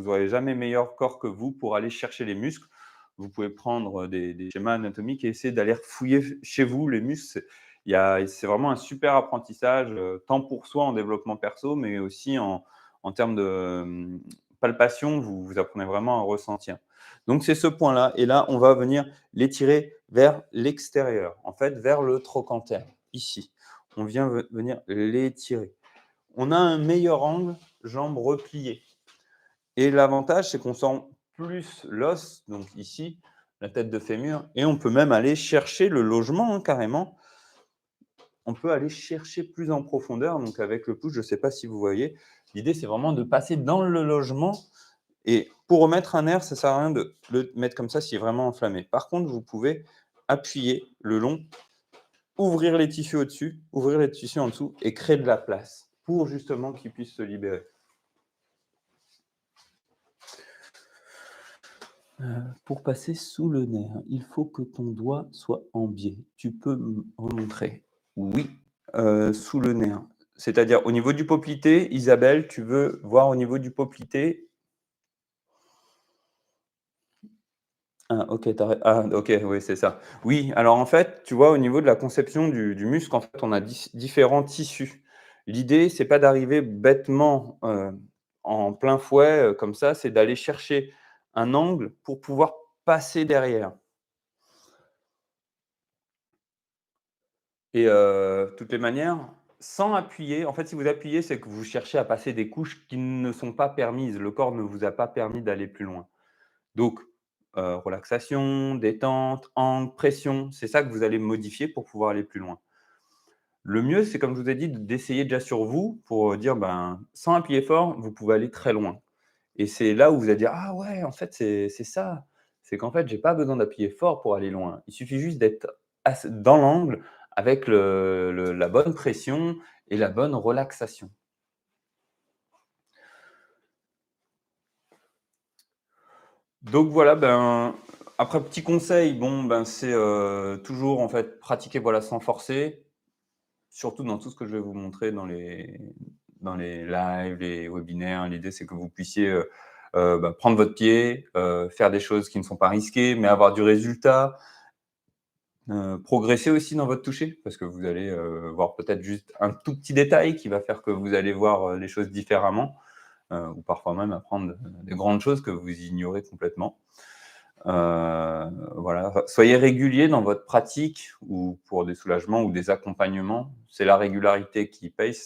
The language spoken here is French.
n'aurez jamais meilleur corps que vous pour aller chercher les muscles. Vous pouvez prendre des schémas anatomiques et essayer d'aller fouiller chez vous les muscles. C'est vraiment un super apprentissage, tant pour soi en développement perso, mais aussi en termes de palpation, vous apprenez vraiment à ressentir. Donc c'est ce point-là et là, on va venir l'étirer vers l'extérieur, en fait, vers le trochanter, ici. On vient venir l'étirer. On a un meilleur angle, jambes repliées et l'avantage, c'est qu'on sent plus l'os, donc ici, la tête de fémur et on peut même aller chercher le logement, hein, carrément. On peut aller chercher plus en profondeur, donc avec le pouce, je ne sais pas si vous voyez. L'idée, c'est vraiment de passer dans le logement et pour remettre un nerf, ça ne sert à rien de le mettre comme ça s'il est vraiment enflammé. Par contre, vous pouvez appuyer le long, ouvrir les tissus au-dessus, ouvrir les tissus en dessous et créer de la place pour justement qu'ils puissent se libérer. Pour passer sous le nerf, il faut que ton doigt soit en biais. Tu peux me remontrer? Oui, sous le nerf. C'est-à-dire au niveau du poplité, Isabelle, tu veux voir au niveau du poplité? Ah OK, OK, oui, c'est ça. Oui, alors en fait, tu vois, au niveau de la conception du muscle, en fait, on a différents tissus. L'idée, c'est pas d'arriver bêtement, en plein fouet, comme ça, c'est d'aller chercher un angle pour pouvoir passer derrière. Et toutes les manières, sans appuyer, en fait, si vous appuyez, c'est que vous cherchez à passer des couches qui ne sont pas permises. Le corps ne vous a pas permis d'aller plus loin. Donc, relaxation, détente, angle, pression, c'est ça que vous allez modifier pour pouvoir aller plus loin. Le mieux, c'est comme je vous ai dit, d'essayer déjà sur vous pour, dire, ben, sans appuyer fort, vous pouvez aller très loin. Et c'est là où vous allez dire: «Ah ouais, en fait, c'est ça. C'est qu'en fait, j'ai pas besoin d'appuyer fort pour aller loin. Il suffit juste d'être dans l'angle avec la bonne pression et la bonne relaxation». Donc voilà, ben, après petit conseil, bon, ben, c'est, toujours en fait pratiquer, voilà, sans forcer, surtout dans tout ce que je vais vous montrer dans les lives, les webinaires. L'idée, c'est que vous puissiez, bah, prendre votre pied, faire des choses qui ne sont pas risquées, mais avoir du résultat. Progresser aussi dans votre toucher, parce que vous allez, voir peut-être juste un tout petit détail qui va faire que vous allez voir, les choses différemment, ou parfois même apprendre, des grandes choses que vous ignorez complètement. Voilà, soyez régulier dans votre pratique ou pour des soulagements ou des accompagnements. C'est la régularité qui paye.